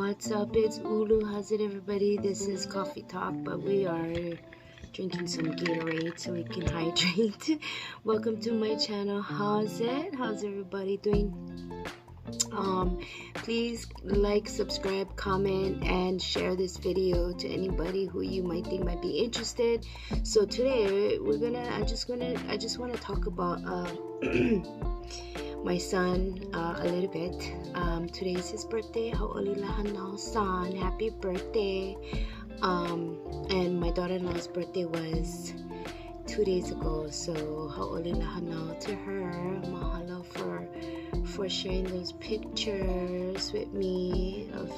What's up? It's Ulu. How's it, everybody? This is Coffee Talk, but we are drinking some Gatorade so we can hydrate. Welcome to my channel. How's it? How's everybody doing? Please like, subscribe, comment, and share this video to anybody who you might think might be interested. So today I just want to talk about my son a little bit. Today is his birthday. Son, happy birthday. And my daughter-in-law's birthday was 2 days ago, so ha'olilahanao to her. Mahalo for sharing those pictures with me of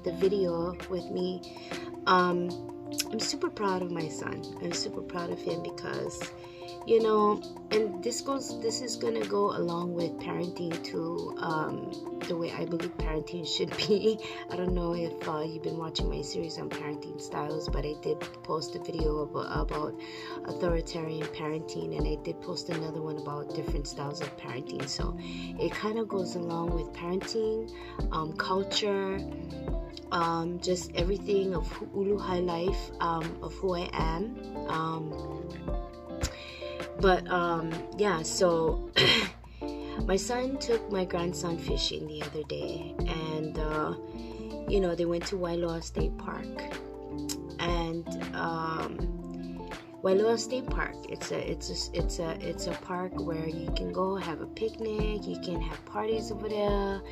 the video with me. I'm super proud of my son. I'm super proud of him because, you know, and this is gonna go along with parenting too, the way I believe parenting should be. I don't know if you've been watching my series on parenting styles, but I did post a video about authoritarian parenting, and I did post another one about different styles of parenting. So it kind of goes along with parenting, culture, just everything of Ulu High Life, of who I am. Yeah, so my son took my grandson fishing the other day, and they went to Wailoa State Park. And Wailoa State Park, it's a park where you can go have a picnic, you can have parties over there,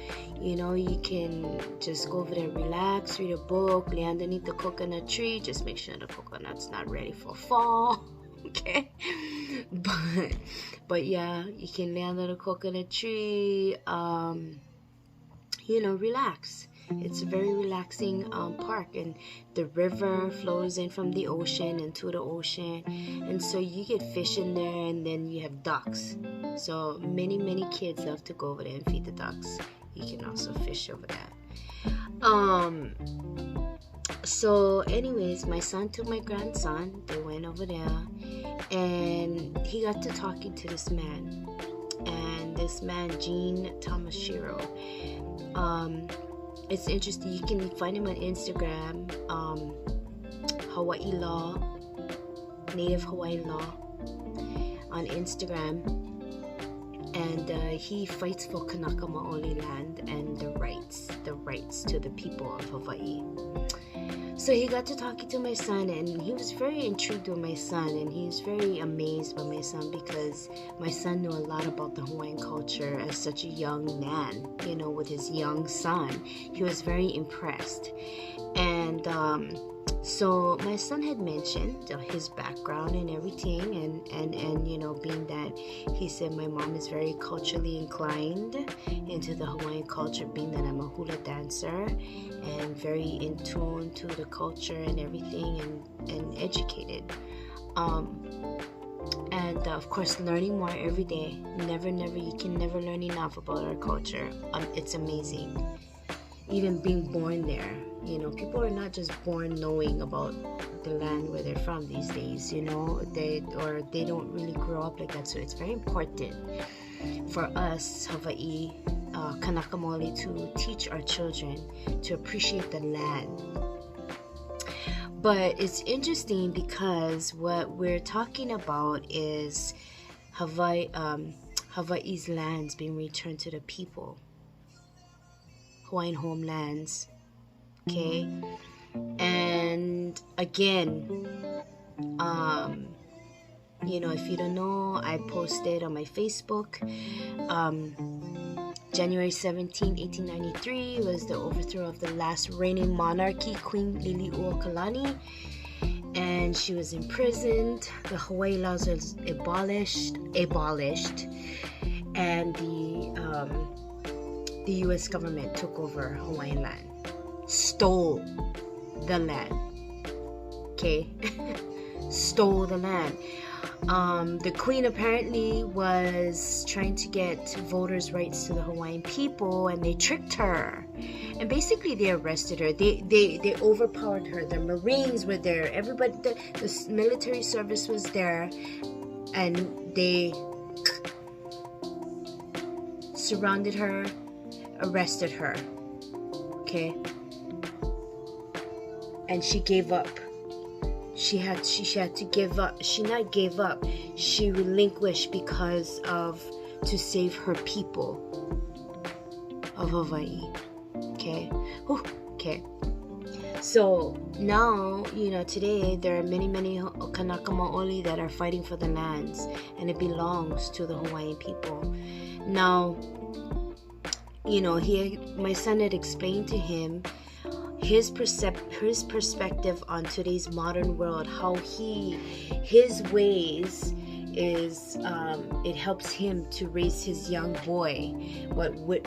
you can just go over there, relax, read a book, lay underneath the coconut tree. Just make sure the coconut's not ready for fall. Okay, but yeah, you can lay under the coconut tree, relax. It's a very relaxing park, and the river flows in from the ocean into the ocean, and so you get fish in there, and then you have ducks. So many kids love to go over there and feed the ducks. You can also fish over there. So anyways, my son took my grandson. They went over there, and he got to talking to this man. And this man, Gene Tamashiro, it's interesting. You can find him on Instagram, Hawaii Law, Native Hawaii Law on Instagram. And he fights for Kanaka Maoli land and the rights to the people of Hawaii. So he got to talking to my son, and he was very intrigued with my son, and he was very amazed by my son because my son knew a lot about the Hawaiian culture as such a young man, with his young son. He was very impressed. And so my son had mentioned his background and everything, and being that he said my mom is very culturally inclined into the Hawaiian culture, being that I'm a hula dancer and very in tune to the culture and everything, and educated. And of course, learning more every day. You can never learn enough about our culture. It's amazing. Even being born there, people are not just born knowing about the land where they're from these days, they don't really grow up like that. So it's very important for us, Hawaii, Kanaka Maoli, to teach our children to appreciate the land. But it's interesting because what we're talking about is Hawaii's lands being returned to the people. Hawaiian homelands, okay? And again, if you don't know, I posted on my Facebook, January 17, 1893 was the overthrow of the last reigning monarchy, Queen Liliuokalani, and she was imprisoned. The Hawaii laws was abolished, and the U.S. government took over Hawaiian land, stole the land, okay? Stole the land. The queen apparently was trying to get voters' rights to the Hawaiian people, and they tricked her. And basically, they arrested her. They overpowered her. The Marines were there. Everybody, the military service was there, and they surrounded her, arrested her. okay? And she gave up. She had to give up. She not gave up. She relinquished because of to save her people of Hawaii. Okay. Whew. Okay. So now, today there are many Kanaka Maoli that are fighting for the lands, and it belongs to the Hawaiian people. Now, my son had explained to him his perspective on today's modern world, how his ways is it helps him to raise his young boy with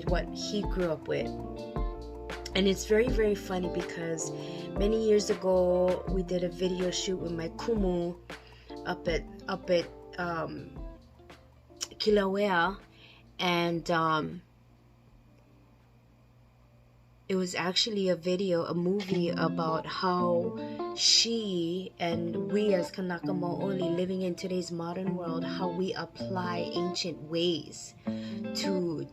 what he grew up with. And it's very, very funny because many years ago we did a video shoot with my kumu up at Kilauea, and it was actually a movie about how she and we as Kanaka Maoli living in today's modern world, how we apply ancient ways to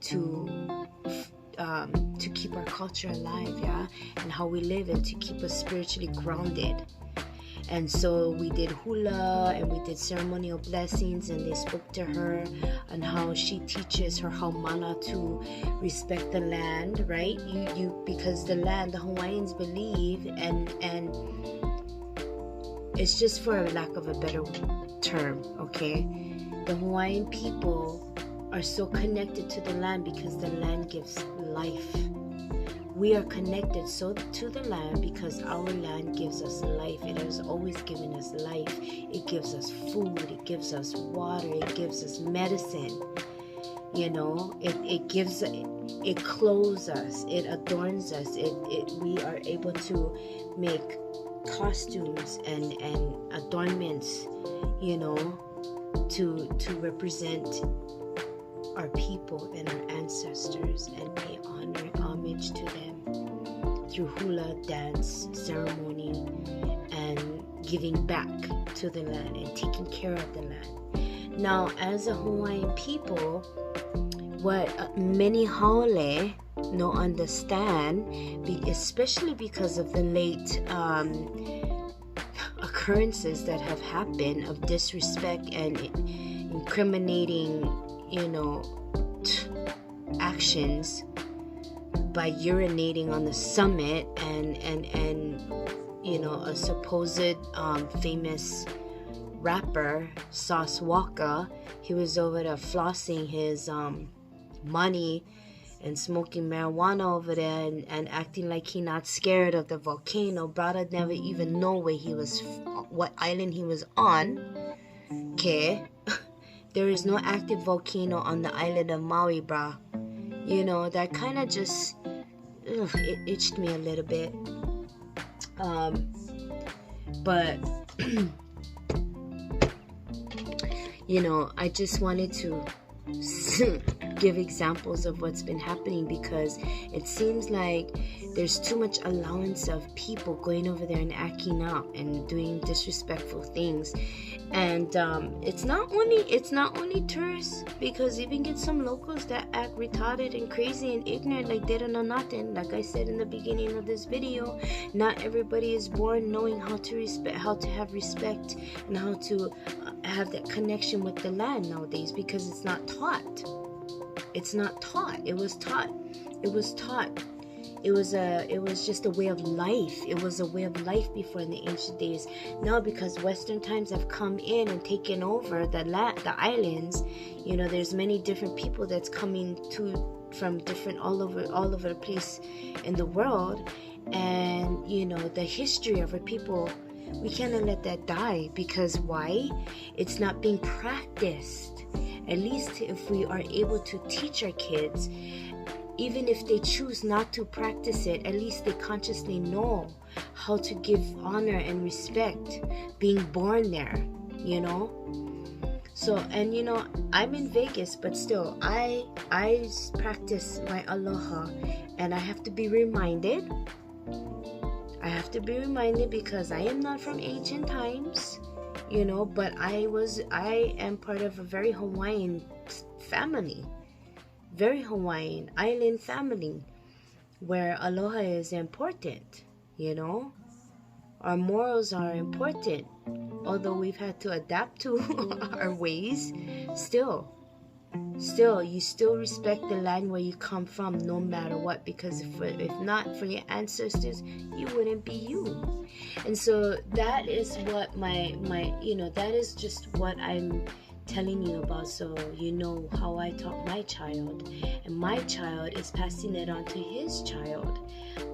keep our culture alive, yeah, and how we live, and to keep us spiritually grounded. And so we did hula, and we did ceremonial blessings, and they spoke to her on how she teaches her haumana to respect the land, right? You because the land, the Hawaiians believe, and it's just for a lack of a better term, okay? The Hawaiian people are so connected to the land because the land gives life. We are connected so to the land because our land gives us life. It has always given us life. It gives us food. It gives us water. It gives us medicine. It gives, it clothes us. It adorns us. We are able to make costumes and adornments, to represent our people and our ancestors and pay homage to them through hula, dance, ceremony, and giving back to the land and taking care of the land. Now, as a Hawaiian people, what many haole no understand, especially because of the late occurrences that have happened of disrespect and incriminating actions by urinating on the summit and a supposed famous rapper, Sauce Walker. He was over there flossing his money and smoking marijuana over there and acting like he not scared of the volcano. Brother never even know what island he was on. Okay. There is no active volcano on the island of Maui, brah. That kind of just it itched me a little bit. But I just wanted to give examples of what's been happening, because it seems like there's too much allowance of people going over there and acting up and doing disrespectful things. And it's not only tourists, because even get some locals that act retarded and crazy and ignorant, like they don't know nothing. Like I said in the beginning of this video, not everybody is born knowing how to have respect and how to have that connection with the land nowadays, because it's not taught. It was taught. It was just a way of life. It was a way of life before in the ancient days. Now, because Western times have come in and taken over the islands, there's many different people that's coming from different all over the place in the world, and the history of our people, we cannot let that die. Because why? It's not being practiced. At least if we are able to teach our kids, even if they choose not to practice it, at least they consciously know how to give honor and respect being born there, So, and I'm in Vegas, but still, I practice my aloha, and I have to be reminded. Because I am not from ancient times, but I am part of a very Hawaiian family, very Hawaiian island family. where aloha is important, you know. Our morals are important. Although we've had to adapt to our ways, still, you still respect the land where you come from no matter what, because if not for your ancestors, you wouldn't be you. And so that is what my that is just what I'm telling you about, so you know how I taught my child, and my child is passing it on to his child.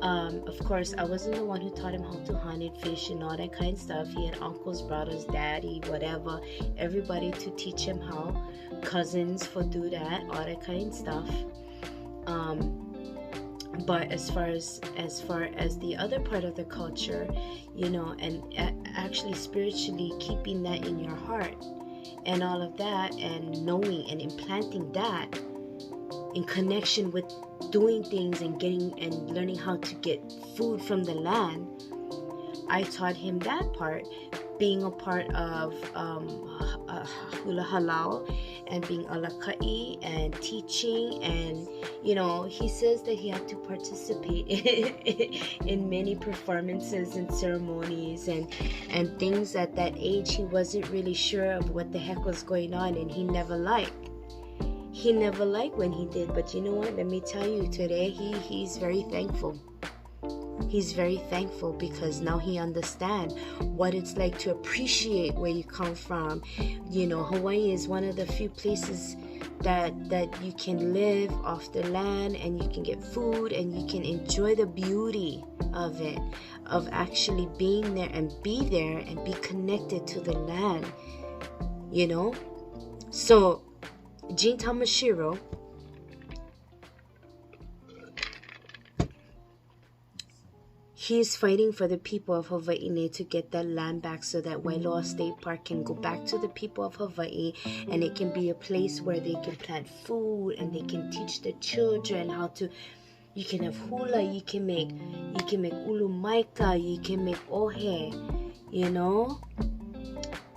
Of course, I wasn't the one who taught him how to hunt and fish and all that kind of stuff. He had uncles, brothers, daddy, whatever, everybody to teach him how, cousins for do that, all that kind of stuff. But as far as the other part of the culture, and actually spiritually keeping that in your heart and all of that, and knowing and implanting that in connection with doing things and getting and learning how to get food from the land, I taught him that part, being a part of hula halal and being alaka'i and teaching, and he says that he had to participate in many performances and ceremonies and things. At that age, he wasn't really sure of what the heck was going on, and he never liked when he did. But you know what, let me tell you, today he's very thankful. He's very thankful because now he understands what it's like to appreciate where you come from. Hawaii is one of the few places that you can live off the land, and you can get food, and you can enjoy the beauty of it, of actually being there and be there and be connected to the land. So Gene Tamashiro, he is fighting for the people of Hawaii to get that land back, so that Wailoa State Park can go back to the people of Hawaii, and it can be a place where they can plant food, and they can teach the children how to. You can have hula, you can make ulu maika, you can make ohe,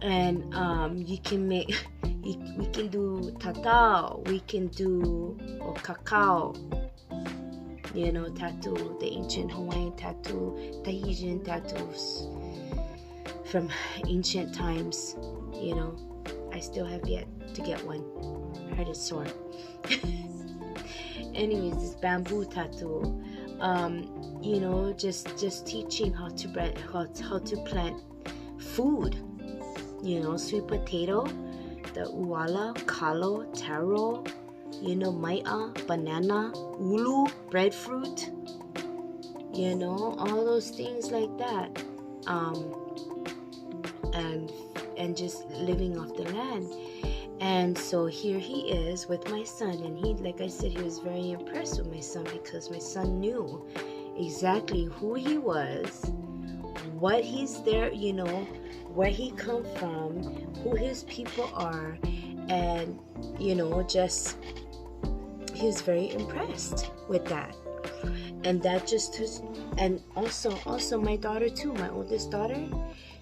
and you can make. We can do tatao, we can do cacao. Tattoo, the ancient Hawaiian tattoo, Tahitian tattoos from ancient times. I still have yet to get one. I heard it's sore. Anyways, this bamboo tattoo. Just teaching how to plant food. Sweet potato, the uala, kalo, taro. Mai'a, banana, ulu, breadfruit, all those things like that, and just living off the land. And so here he is with my son, and he, like I said, he was very impressed with my son, because my son knew exactly who he was, what he's there, where he come from, who his people are, and just he was very impressed with that. And that just was, and also my daughter too, my oldest daughter,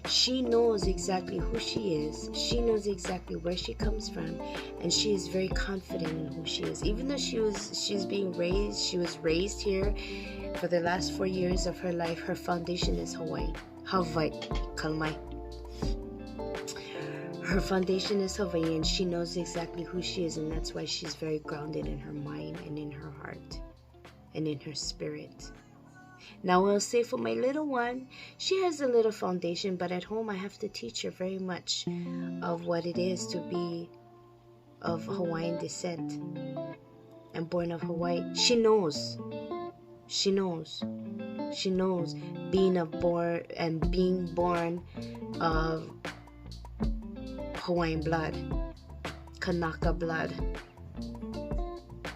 she knows exactly who she is. She knows exactly where she comes from, and she is very confident in who she is. Even though she was raised here for the last 4 years of her life. Her foundation is Hawaii. Kalmai. Her foundation is Hawaii, and she knows exactly who she is, and that's why she's very grounded in her mind and in her heart and in her spirit. Now I'll say for my little one, she has a little foundation, but at home I have to teach her very much of what it is to be of Hawaiian descent and born of Hawaii. She knows being born of Hawaiian blood, Kanaka blood.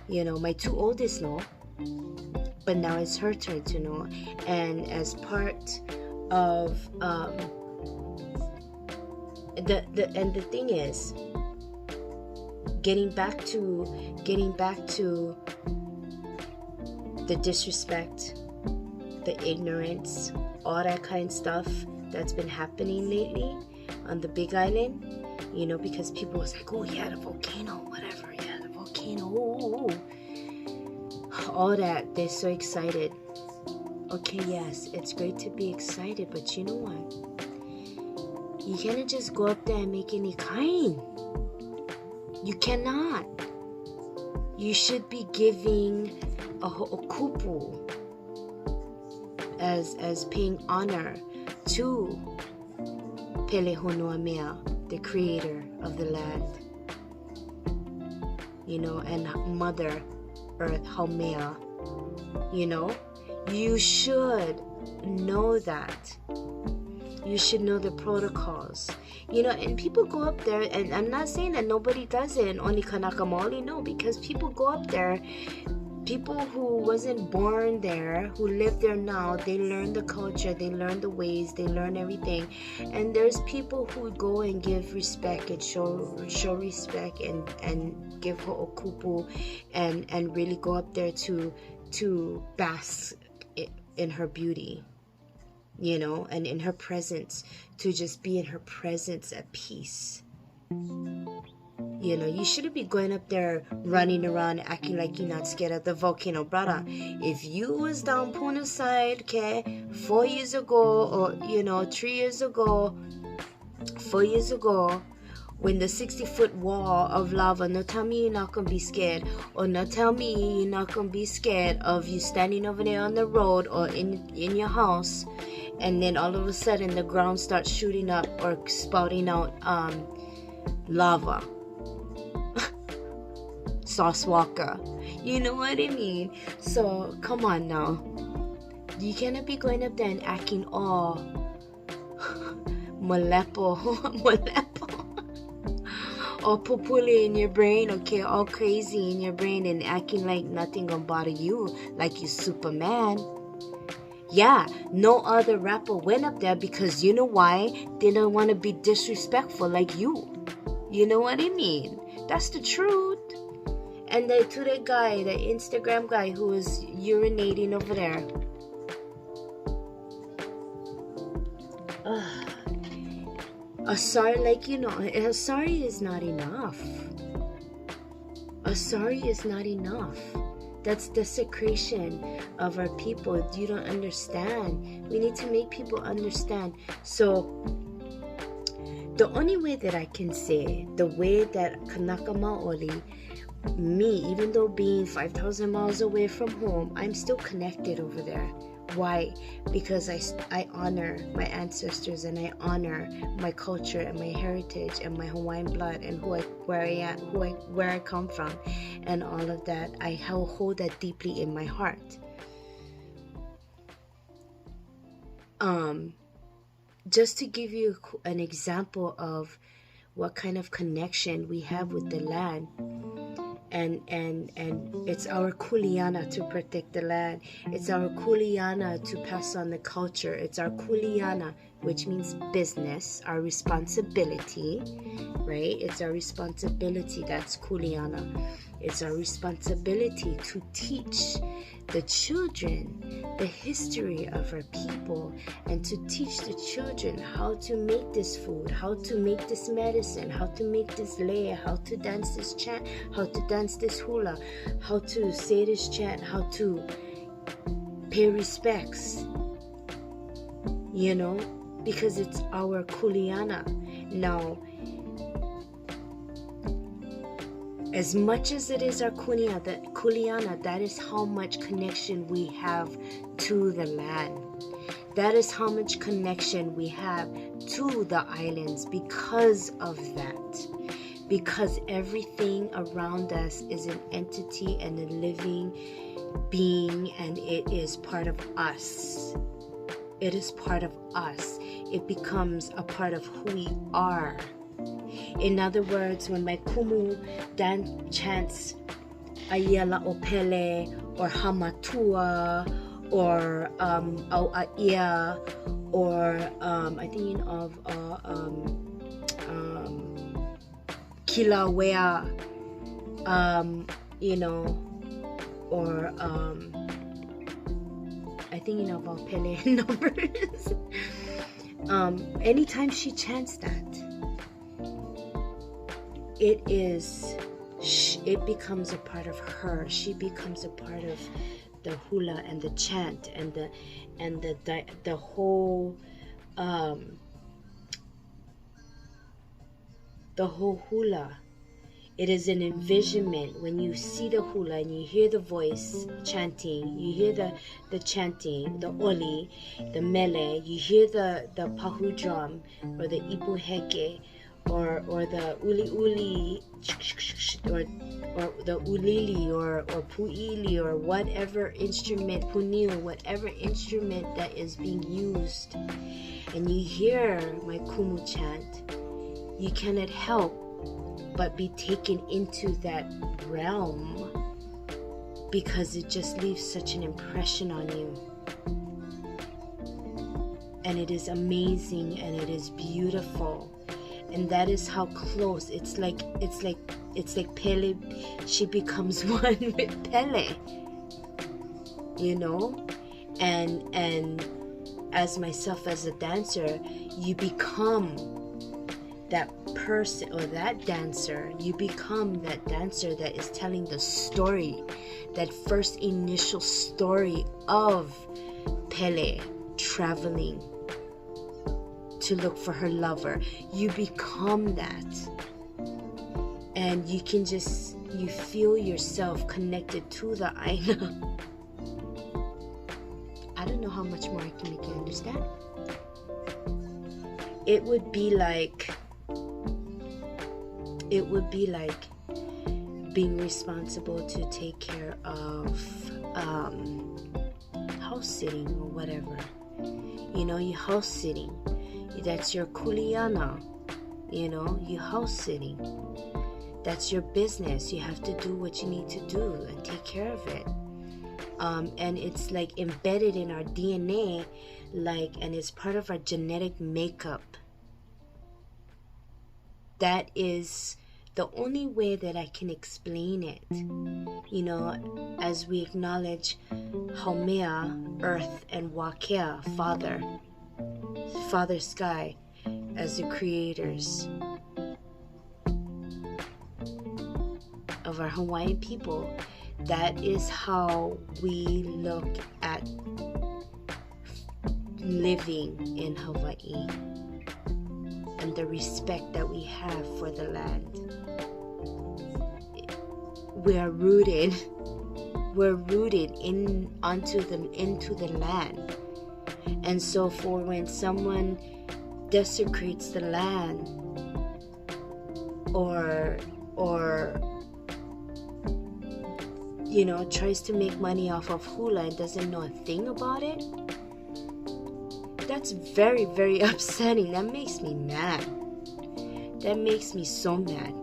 My two oldest know, but now it's her turn to know. And as part of the thing is, getting back to the disrespect, the ignorance, all that kind of stuff that's been happening lately on the Big Island. Because people was like, oh yeah, the volcano, whatever, yeah, the volcano, all that, they're so excited. Okay, yes, it's great to be excited, but you know what? You cannot just go up there and make any kind. You cannot. You should be giving a ho'okupu as paying honor to Pelehonuamea, the creator of the land. You know, and Mother Earth, Haumea. You know, you should know that. You should know the protocols. You know, and people go up there, and I'm not saying that nobody does it in only Kanaka Maoli, no, because people go up there, people who wasn't born there, who live there now, they learn the culture, they learn the ways, they learn everything. And there's people who go and give respect and show respect and give ho'okupu and really go up there to bask in her beauty, you know, and in her presence, to just be in her presence at peace. You know, you shouldn't be going up there running around acting like you're not scared of the volcano, brother. If you was down Puna side, okay, 4 years ago, or, you know, 3 years ago, 4 years ago, when the 60-foot wall of lava, no tell me you're not going to be scared, or no tell me you're not going to be scared of you standing over there on the road or in your house, and then all of a sudden the ground starts shooting up or spouting out lava. Sauce Walker. You know what I mean? So, come on now. You cannot be going up there and acting all molepo, or pupuli in your brain, okay, all crazy in your brain and acting like nothing gonna bother you, like you Superman. Yeah, no other rapper went up there because you know why? They don't want to be disrespectful like you. You know what I mean? That's the truth. And to the guy, the Instagram guy who was urinating over there. A sorry, like, you know, a sorry is not enough. A sorry is not enough. That's desecration of our people. You don't understand. We need to make people understand. So, the only way that I can say, the way that Kanaka Maoli, me, even though being 5,000 miles away from home, I'm still connected over there. Why? Because I honor my ancestors, and I honor my culture and my heritage and my Hawaiian blood and where I come from, and all of that. I hold that deeply in my heart. Just to give you an example of what kind of connection we have with the land. And it's our kuleana to protect the land. It's our kuleana to pass on the culture. It's our kuleana, which means business, our responsibility, right? It's our responsibility. That's kuleana. It's our responsibility to teach the children the history of our people, and to teach the children how to make this food, how to make this medicine, how to make this lei, how to dance this chant, how to dance this hula, how to say this chant, how to pay respects, you know, because it's our kuleana. Now, as much as it is our kuleana, that is how much connection we have to the land. That is how much connection we have to the islands because of that. Because everything around us is an entity and a living being, and it is part of us. It is part of us. It becomes a part of who we are. In other words, when my kumu dan chants Ayala Opele or Hamatua or Auaia, or I'm thinking of Kilauea, you know, or I'm thinking of Opele numbers. Anytime she chants that, it is it becomes a part of her. She becomes a part of the hula and the chant and the whole hula. It is an envisionment. When you see the hula and you hear the voice chanting, you hear the chanting, the oli, the mele, you hear the pahu drum or the ipu heke or the uli uli or the ulili or puili or whatever instrument, punil, whatever instrument that is being used, and you hear my kumu chant, you cannot help but be taken into that realm, because it just leaves such an impression on you. And it is amazing and it is beautiful. And that is how close it's like Pele, she becomes one with Pele, you know. And as myself as a dancer, you become that person or that dancer. You become that dancer that is telling the story, that first initial story of Pele traveling to look for her lover. You become that, and you can just, you feel yourself connected to the aina. I don't know how much more I can make you understand. It would be like being responsible to take care of house sitting or whatever. You know, you house sitting. That's your kuleana. You know, you house sitting. That's your business. You have to do what you need to do and take care of it. And it's like embedded in our DNA, and it's part of our genetic makeup. That is the only way that I can explain it. You know, as we acknowledge Haumea, earth, and Wakea, Father Sky, as the creators of our Hawaiian people. That is how we look at living in Hawaii, and the respect that we have for the land. We're rooted into the land. And so for when someone desecrates the land or you know, tries to make money off of hula and doesn't know a thing about it, that's very, very upsetting. That makes me mad. That makes me so mad.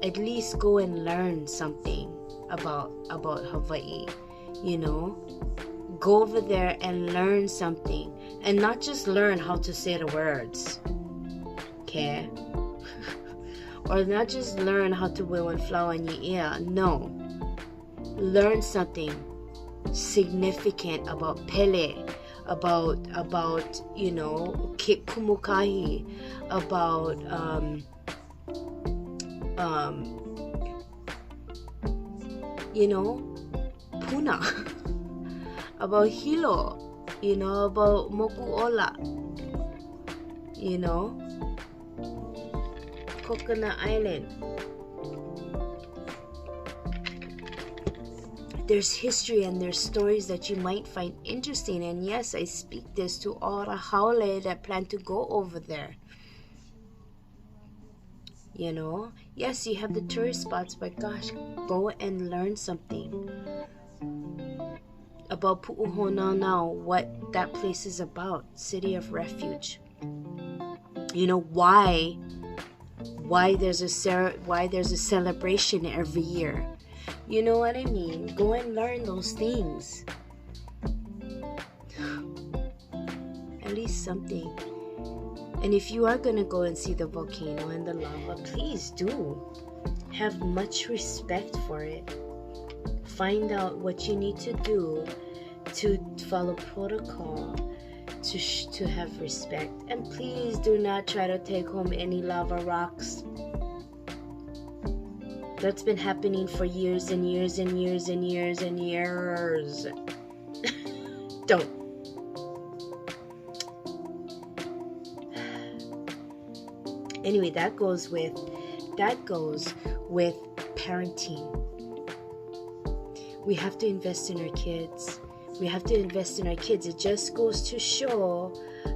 At least go and learn something about Hawaii, you know. Go over there and learn something, and not just learn how to say the words, okay? Or not just learn how to wear one flower in your ear. No. Learn something significant about Pele, about you know, Kumukahi, about you know, Puna, about Hilo, you know, about Mokuola, you know, Coconut Island. There's history and there's stories that you might find interesting. And yes, I speak this to all the haole that plan to go over there. You know, yes, you have the tourist spots, but gosh, go and learn something about Pu'uhonau now, what that place is about, City of Refuge. You know, why there's a celebration every year. You know what I mean? Go and learn those things. At least something. And if you are going to go and see the volcano and the lava, please do. Have much respect for it. Find out what you need to do to follow protocol, to have respect. And please do not try to take home any lava rocks. That's been happening for years and years and years and years and years. Don't. Anyway, that goes with parenting. We have to invest in our kids. We have to invest in our kids. It just goes to show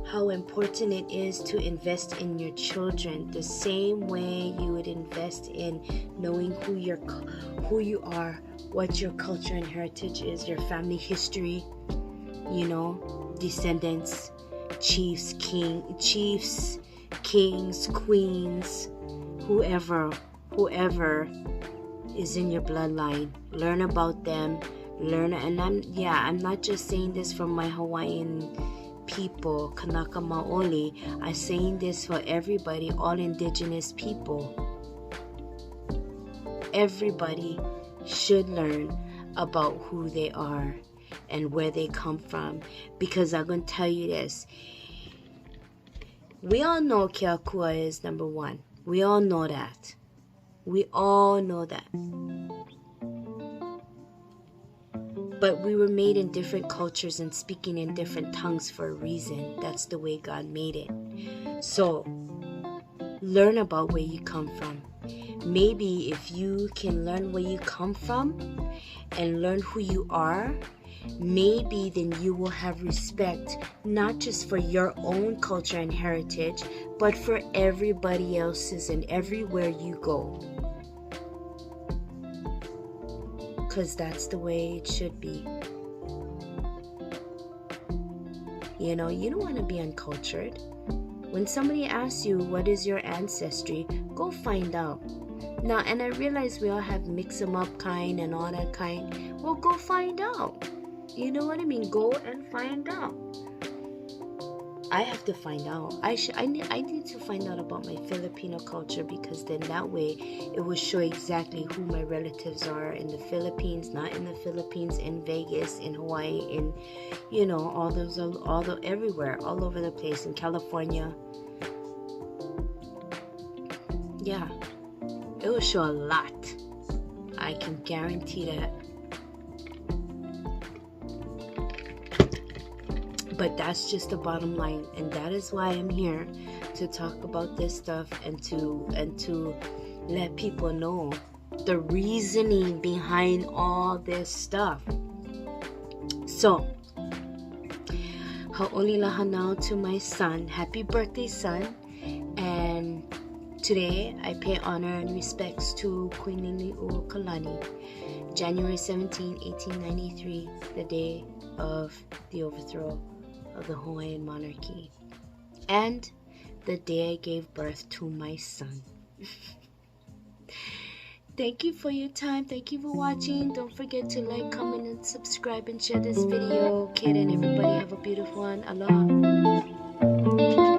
how important it is to invest in your children, the same way you would invest in knowing who you are, what your culture and heritage is, your family history, descendants, chiefs, kings, queens, whoever is in your bloodline. Learn about them. And I'm not just saying this from my Hawaiian people, Kanaka Maoli. I'm saying this for everybody, all indigenous people. Everybody should learn about who they are and where they come from, because I'm going to tell you this. We all know Keakua is number one. We all know that. But we were made in different cultures and speaking in different tongues for a reason. That's the way God made it. So, learn about where you come from. Maybe if you can learn where you come from and learn who you are, maybe then you will have respect, not just for your own culture and heritage, but for everybody else's and everywhere you go. Because that's the way it should be. You don't want to be uncultured. When somebody asks you what is your ancestry, go find out. Now, and I realize we all have mix 'em up kind and all that kind. Well, go find out. You know what I mean? Go and find out. I have to find out. I need to find out about my Filipino culture, because then that way it will show exactly who my relatives are in the Philippines, not in the Philippines, in Vegas, in Hawaii, in everywhere, all over the place, in California. Yeah, it will show a lot. I can guarantee that. But that's just the bottom line, and that is why I'm here to talk about this stuff and to let people know the reasoning behind all this stuff. So, ha'oli lahanau to my son. Happy birthday, son. And today I pay honor and respects to Queen Liliuokalani, January 17, 1893, the day of the overthrow of the Hawaiian monarchy, and the day I gave birth to my son. Thank you for your time. Thank you for watching. Don't forget to like, comment, and subscribe, and share this video. Kid and everybody have a beautiful one. Aloha.